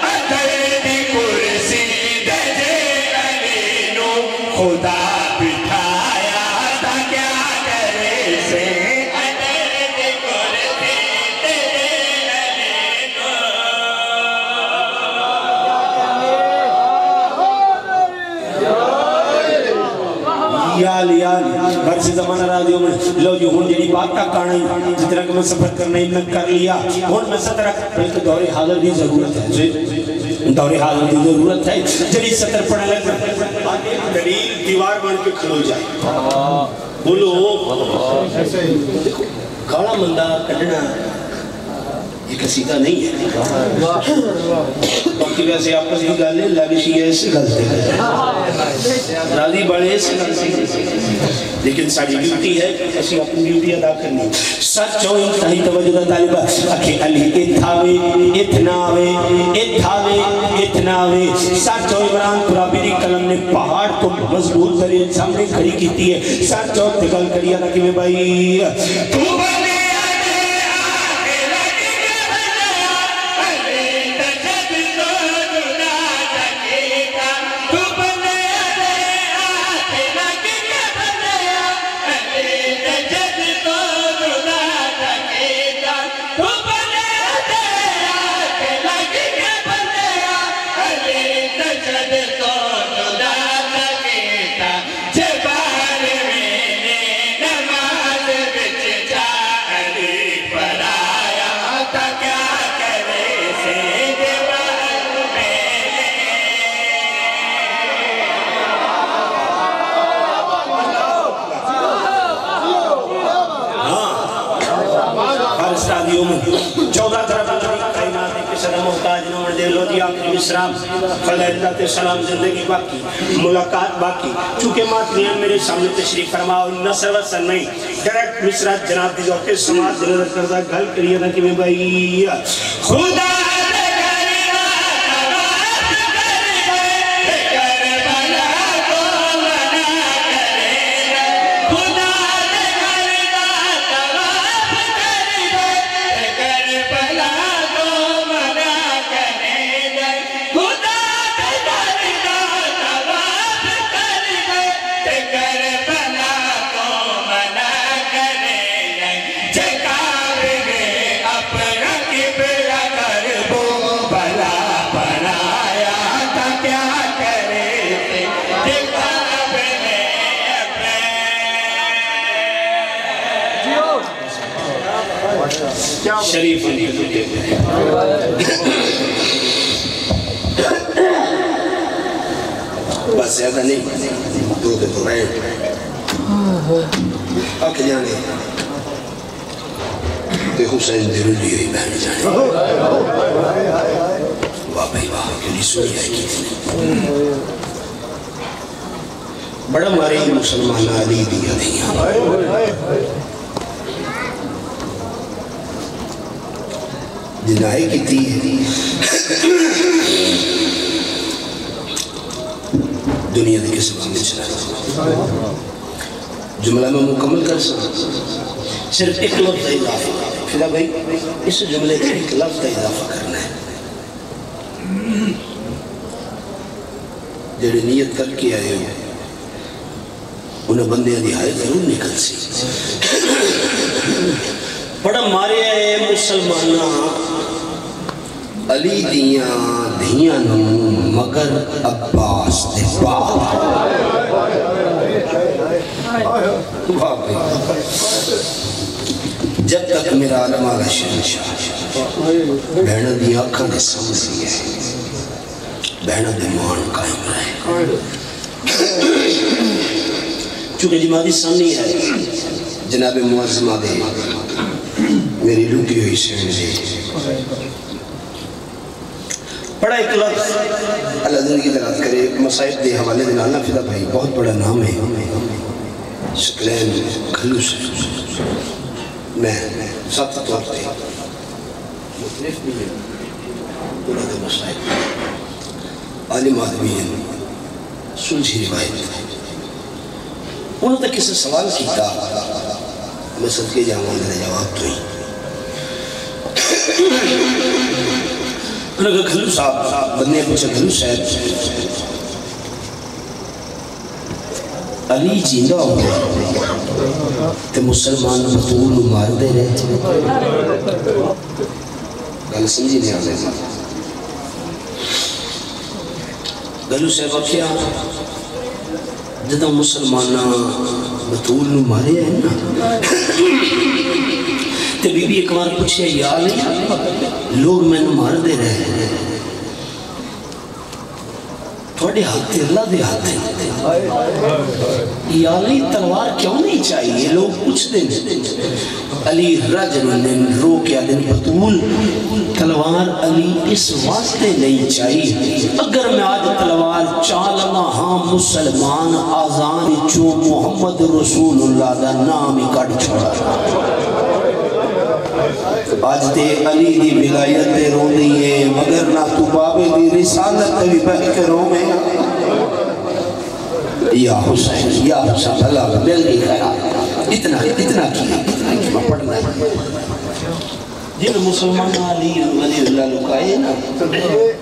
ادھر دی کرسی دے دے علی نو خدا بٹھایا تا کیا کرے سے. ادھر دی کرسی دے دے علی نو. یا برس زمانہ راضیوں میں لو جی ہون جنی بات کا کانائی جتنا کہ میں سفر کرنا ہی میں کر لیا. ہون میں سطر بلکہ دور حاضر دی ضرورت ہے. دور حاضر دی ضرورت ہے. جنی سطر پڑھنے لگ دلیل دیوار بن کے کھلو جائے. بولو دیکھو کھاڑا مندہ کٹنا یہ قصیدہ نہیں ہے. باقی ویسے آپ کو یہ گالیں لگشی ہے اس غلطے ہیں راضی بڑے اس غلطے. لیکن ساری ڈیوٹی ہے اسی اپنی ڈیوٹی ادا کرنی. سچ ہو انتہائی توجہ دا طالبہ اکھے علی اتھاوے اتناوے اتھاوے اتناوے. سچ ہو عمران قرابی دی قلم نے پہاڑ کو مضبوط دلیل سامنے کھڑی کیتی ہے. سچ ہو تگل کری آنا کہ میں بھائی تو بنے آنے آگے لگے بنایا علی تجد تو جنا سکے گا. تو بنے آنے آگے لگے بنایا علی تجد تو جنا سکے گا. تو بنے آنے آگے لگے بنایا علی تجد تو جنا سکے گا. جبار میں نماز بچ جا علی پر آیا تا کیا کرے سے. جبار میں ہر استادیوں میں 14 طرف کائنات کے صدا محتاج نوڑ دے لو جی آخری مصرام فلیلت سلام زندگی باقی ملاقات باقی. چونکہ ماتریاں میرے سامنے تشریف فرماؤ نصر و سن نہیں ڈائریکٹ مصرات جناب دی ذوق سماعت نظر کردہ گھل کریے نا کہ میں بھائی خدا دے کرنا تواف کرے کربلا کو منع کرے گا. خدا دے کرنا تواف کرے کربلا کو منع کرے گا. خدا دے کرنا تواف کرے کربلا کو منع کرے گا. جکار گے اپنا کبرا کر شریف بس زیادہ نہیں دو دے تو رہے اکھ جانے تے حسین دے رلی ہوئی بہن جانے واہ بھائی واہ کیوں نہیں سنی ہے کی بڑا مارے مسلمان علی دیا دیا جنائے کی تھی دنیا دے کسی بات میں چلا جملہ میں مکمل کر سکتا صرف ایک لفظ اضافہ فیدہ بھائی اس جملے سے ایک لفظ اضافہ کرنا ہے جڑے نیت کر کے آئے ہو انہیں بندے دہائے ضرور نکل سی بڑا مارے آئے مسلمانہ علی دیاں نو مگر عباس دے باپ جب تک میرا عالم آگا شہنشاہ بہنہ دی آنکھا دے سمجھی ہے بہنہ دے مان قائم رہے چونکہ جماعتی سانی ہے جناب معظمہ دے میری لوٹی ہوئی سین دے بڑا ایک لفظ اللہ زندگی دلات کرے مصائب دے حوالے دے نالنا فیدہ بھائی بہت بڑا نام ہے شکلین گھلو سے میں ساتھ طور پہ مختلف بھی ہیں بڑا دے مصائب عالم آدمی ہیں سلجھی روایت انہوں نے کسی سوال کیتا میں صدقے جاؤں میرے جواب تو ہی انہوں نے کہا گھلو صاحب بندے پوچھا گھلو صاحب علی جیندہ ہو گئے تے مسلمان بطول مار دے رہے گل سمجھی نہیں آنے گھلو صاحب کیا جدہ مسلمانہ بطول نو مارے ہیں نا تے بی بی ایک بار پوچھے یا علی لوگ میں نو مار دے رہے ہیں تھوڑے ہاتھے اللہ دے ہاتھے یا علی تلوار کیوں نہیں چاہیے لوگ پوچھ دیں علی رجل رو کیا دن بطول تلوار علی اس واسطے نہیں چاہیے اگر میں آج تلوار چالما ہاں مسلمان آزان چو محمد رسول اللہ دا نامی کٹ چھوڑا آج تے علی دی ولایت دے رو دیئے مگر نہ تو بابے دی رسالت بھی بہ کے رو میں یا حسین اللہ مل گئی خیال اتنا کی میں پڑھنا ہے جن مسلمان علی اللہ لکائے نا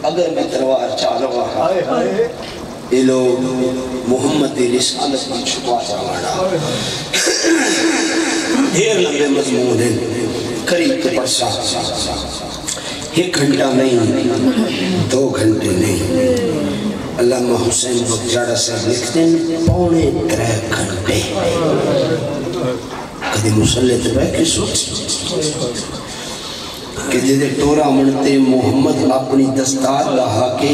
اگر میں تلوار چالوا یہ لوگ محمد دی رسالت کی چھپا جاوانا دیر لمبے مضمون ہیں قریب کے پرسا ایک گھنٹہ نہیں 2 گھنٹے نہیں علامہ حسین بگجاڑا صاحب لکھتے ہیں 3.5 گھنٹے کدھی مسلط بے کے سوچ کہ جدے ٹورا منتے محمد اپنی دستار لہا کے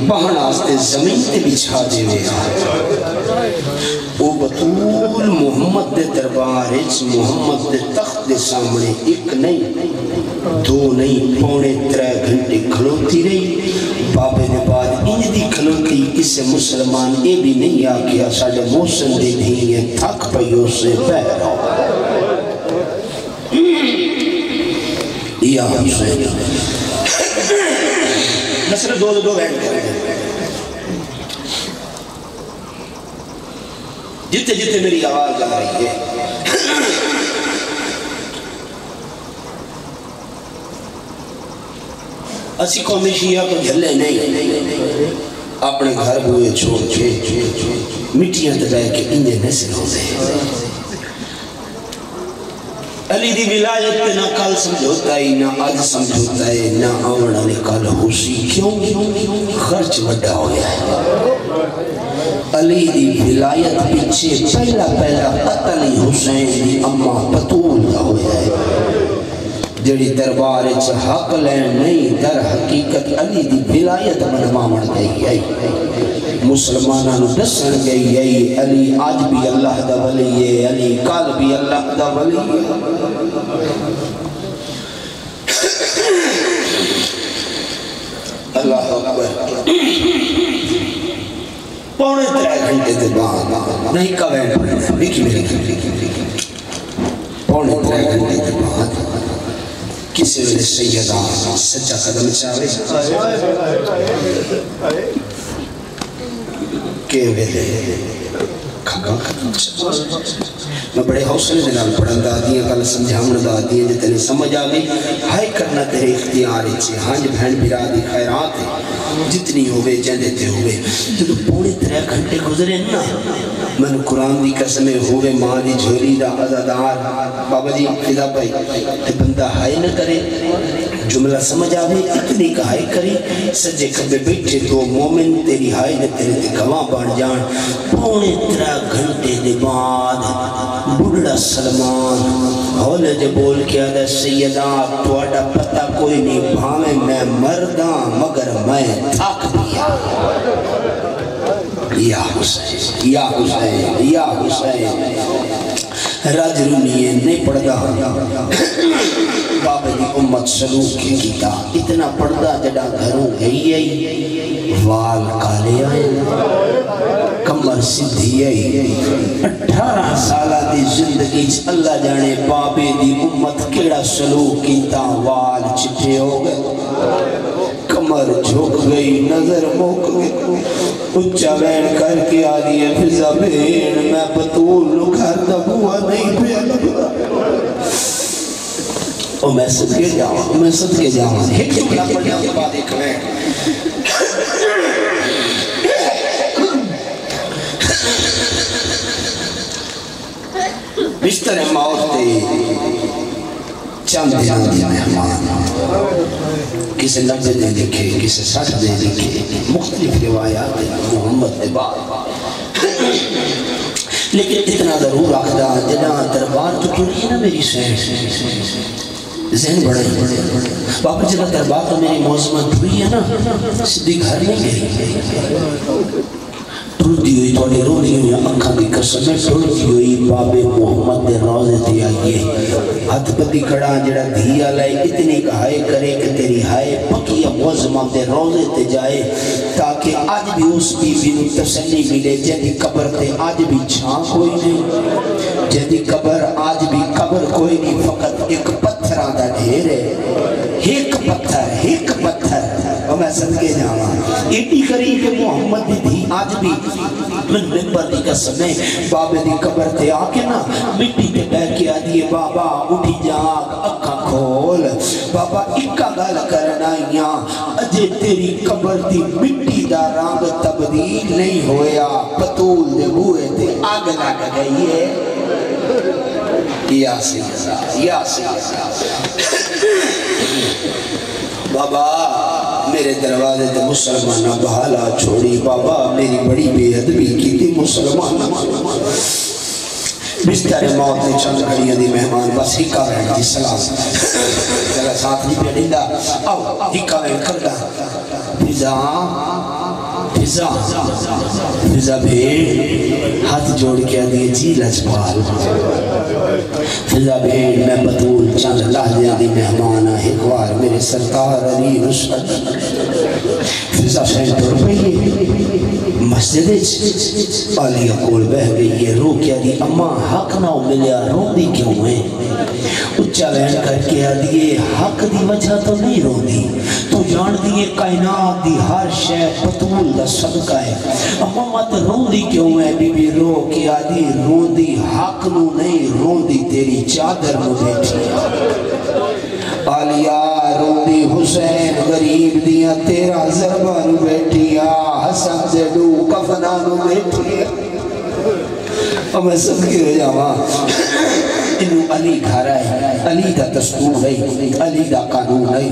بہن آستے زمین تے بچھا دے ویا وہ بطول محمد دے دربار محمد دے تخت دے سامنے 1 نہیں 2 نہیں 3.5 گھنٹے کھلوتی رہی بابے نے بعد انج دی کھلوتی اس سے مسلمان اے بھی نہیں آکیا ساڑھے موسن دے دھیئے تھک پیوں سے بہرہ یا حسین میں صرف 2 بیٹھ کر جتے میری آواز آ رہی ہے اسی قومی شیعہ کو جھلے نہیں اپنے گھر ہوئے چھوڑ کے مٹیاں دلائے کے انجے نسل ہو دے علی دی ولایت تے نہ کل سمجھوتا ہے نہ آج سمجھوتا ہے نہ آوڑا نے کل ہوسی کیوں خرچ بڑا ہویا ہے علی دی ولایت پیچھے پہلا قتل حسین دی اماں بطول دا ہویا ہے جڑی دربار حق لین نہیں در حقیقت علی دی ولایت منواون گئی ہے مسلمانوں نو دسن گئی ہے علی آج بھی اللہ دا ولی ہے علی کل بھی اللہ دا ولی ہے اللہ اکبر پونے 3 گھنٹے دے بعد نہیں کوین پڑھنا دیکھی میری پونے 3 گھنٹے دے بعد کسی ویلے سیدہ سچا قدم چاہے کہ ویلے کھگا قدم چاہے میں بڑے حوصلے دنال پڑھن دا دیاں کل سمجھامن دا دیاں جے تینے سمجھ آگئی ہائے کرنا تیرے اختیار چھے ہانج بہن بھرا دی خیرات ہے جتنی ہوئے جندتے ہوئے تو پونے 3 گھنٹے گزرے نا من قرآن دی قسمیں ہوئے ماں دی جھولی دا عزادار بابا جی فضا بھائی تے بندہ ہائے نہ کرے جملہ سمجھ آوے اتنی کا ہائے کرے سجے کبے بیٹھے تو مومن تیری ہائے نہ تیرے تے گواں بان جان پونے 3 گھنٹے دے بعد بڑھڑا سلمان ہولے جے بول کے آدھا سیدہ توڑا پتہ کوئی نہیں بھامے میں مرداں مگر میں تھاک دیا یا حسین یا حسین یا حسین راج رونیے نہیں پڑھدا بابے دی امت سلوک کی کیتا اتنا پڑھدا جڑا گھروں گئی ہے وال کالے آئے کمر سدھی آئی 18 سالہ دی زندگی اللہ جانے بابے دی امت کیڑا سلوک کیتا وال چٹے ہو گئے کمر جھوک گئی نظر موک گئی اچھا بین کر کے آدھی ہے فضا بین میں بطول نو گھر دا بوا نہیں پہ لگا اور میں صدقے جاؤں ایک جملہ پڑھنے کے بعد ایک میں بستر موت دے چند دن دی مہمان کسے 90 دے لکھے کسے 60 دے لکھے مختلف روایات محمد دے بعد لیکن اتنا ضرور آخدہ جنا دربار تو کیوں نہیں ہے نا میری ذہن بڑھے باپر جنا دربار تو میری موزمت ہوئی ہے نا سدھی گھر نہیں گئی ٹھلتی ہوئی توڑی رو دی ہوئی اکھا دی قسمیں ٹھلتی ہوئی باب محمد دے روزے تے آئیے ہاتھ بدی کڑا جڑا دھیا لائے اتنی کہائے کرے کہ تیری ہائے پکی موزمہ دے روزے تے جائے تاکہ آج بھی اس بی بی نو تسلی ملے جدی قبر تے آج بھی چھان کوئی نہیں جدی قبر آج بھی قبر کوئی نہیں فقط ایک پتھر آدھا ڈھیر ہے ایک پتھر اور میں صدقے جاواں ایٹی کری کہ محمد دی تھی آج بھی من ممبر دی قسمیں بابے دی قبر تے آکے نا مٹی تے بیٹھ کے آدھیے بابا اٹھی جاگ اکھا کھول بابا اکا گل کرنا یا اجے تیری قبر دی مٹی دا رنگ تبدیل نہیں ہویا پتول دے بوئے تے آگ لگ گئی ہے یا سیدہ بابا میرے دروازے تے مسلمانہ بحالا چھوڑی بابا میری بڑی بے ادبی کی تھی مسلمانہ بستر موت نے چند گھڑیاں دی مہمان بس ہکا رہن دی سلام جگہ ساتھ نہیں پہ ڈندا آؤ ہکا رہن کردہ فضا بھیڑ ہاتھ جوڑ کے آدھے جی لجپال فضا بھیڑ میں بطول چند لحظیاں دی مہمانہ ایکوار میرے سرکار علی نصرت فضا بھیڑ ٹوڑ پہیے مسجد آلیہ کول بہ گئی ہے رو کے آدھی اماں حق نہ ملیا رو دی کیوں ہے اچھا لین کر کے آدھیے حق دی وجہ تو نہیں رو دی تو جان دیئے کائنات دی ہر شے بطول دا صدقہ ہے اماں مت رو دی کیوں ہے بی بی رو کے آدھی رو دی حق نو نہیں رو دی تیری چادر نو بیٹھی آلیہ رو دی حسین غریب دیا تیرا ضربہ نو بیٹھی حسن زیدو کفنا نو بیٹھی اور میں سب کے ہو جاواں انہوں علی گھارا ہے علی دا دستور ہے علی دا قانون ہے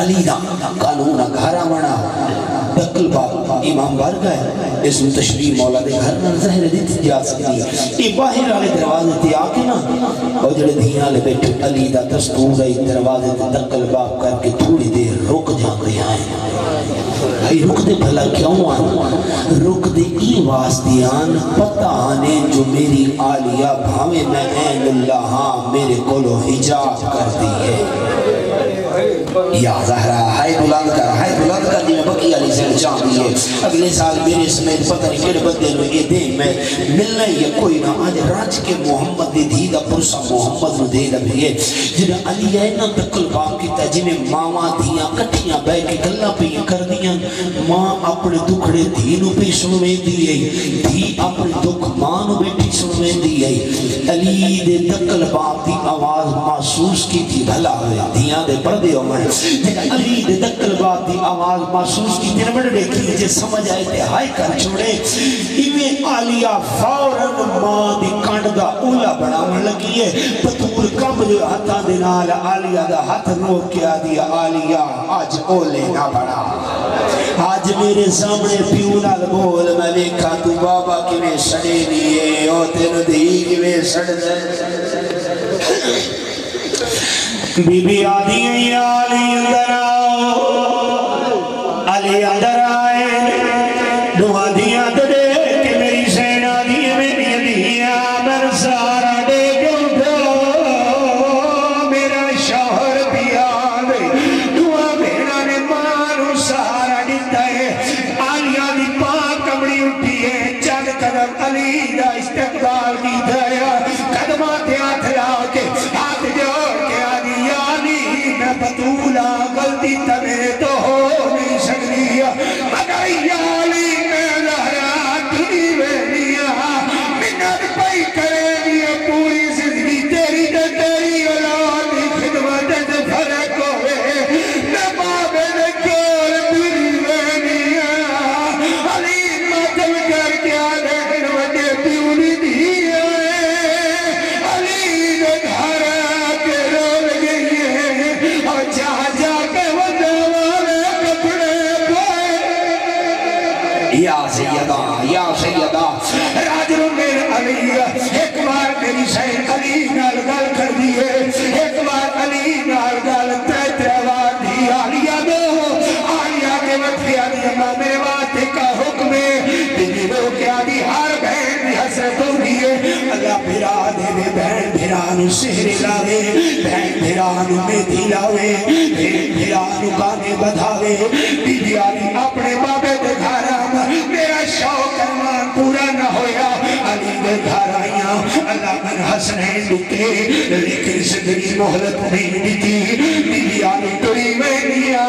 علی دا قانون گھارا منا بکل باب امام بار گئے اس میں تشریح مولا دے گھر میں ظاہر دیتی جا سکتی ہے یہ باہر والے دروازے تے آکے نا اور جڑے دھیاں لے بیٹھے علی دا دستور ہے دروازے تے دقل باب کر کے تھوڑی دیر رک جاتے ہیں بھائی رک دے بھلا کیوں آن رک دے ای واسطے آن پتہ آنے جو میری آلیہ بھاوے میں این اللہ ہاں میرے کولو حجاب کر دی ہے یا زہرہ ہائے بلند کر دی میں بکی علی سے چاہم دی ہے اگلے سال میرے سمیت پتہ نہیں کیڑے بدے نو یہ دے میں ملنا یا کوئی نہ آج راج کے محمد دے دی دا پرسا محمد نو دے دا بھی ہے جنہیں علی ہے نا دقل باپ کی تا جنہیں ماما دیاں کٹھیاں بے کے گلہ پہ یہ کر دیاں ماں اپنے دکھڑے دینوں پہ سنویں دی ہے دی اپنے دکھ ماں نو بیٹھی سنویں دی ہے علی دے دقل باپ دی آواز محسوس کی تھی بھلا ہوئے دیاں دے پردے ہو میں جنہیں علی دے دقل باپ دی آواز محسوس کی تھی نمڑ دیکھی جے سمجھ آئے تھے ہائی کر چھوڑے ایویں آلیہ فوراً ماں دی کانڈ دا اولا بڑھانے لگی ہے پتور کم جو ہتھا دینال آلیہ دا ہاتھ روک کیا دیا آلیہ آج اولے نہ بڑھا آج میرے سامنے پیونال بول میں دیکھا تو بابا کی میں سڑے دیئے او تینو دی کی میں سڑ بی بی آدھی ہیں علی اندر آؤ علی اندر آئے دعا دیا تو دے کہ میری سینہ دیئے میری دیئے آمر سارا دے کیوں میرا شوہر بھی آدھے دعا میرا نے مانو سارا دیتا ہے آلیہ دی پاک کمڑی اٹھی ہے چند قدم علی دا استقبال کی دیا قدمات ہاتھ لاؤ کے ہاتھ جوڑ کے آدھی آلی میں بطولہ غلطی تمہیں تو ہو نہیں سکتی مگر یالی میں لہرا دنی وینیا منت پائی کرے گیا پوری زندگی تیری دے تیری اولاد خدمت دے فرق ہوئے نباب دے کور دنی وینیا علی ماتم کر کے آدھے خدمت دے پیولی دیا علی دے گھر کے رول گئی ہے اور جہاں جا کے وہ دوالے کپڑے یا سیدہ راجر میرے علی ایک بار میری شہر علی نال گل کر دیئے ایک بار علی نال گل تیتروار دی آلیہ دو آلیہ کے وقت آدھی اماں میرے واسطے کا حکم ہے دیدی دو کے آدھی ہر بہن بھی حسرت ہو گئی اللہ بھرا دے دے بہن بھرانو سہر لاوے بہن بھرانو میدھی لاوے بہن بھرانو گانے بدھاوے بی بی آلی اپنے بابے دے گھارا میرا شوق ارمان پورا نہ ہویا علی دے گھر آئیاں اللہ من حسنین لکے لیکن زندگی محلت نہیں دیتی بی بی آلی توری میں دیا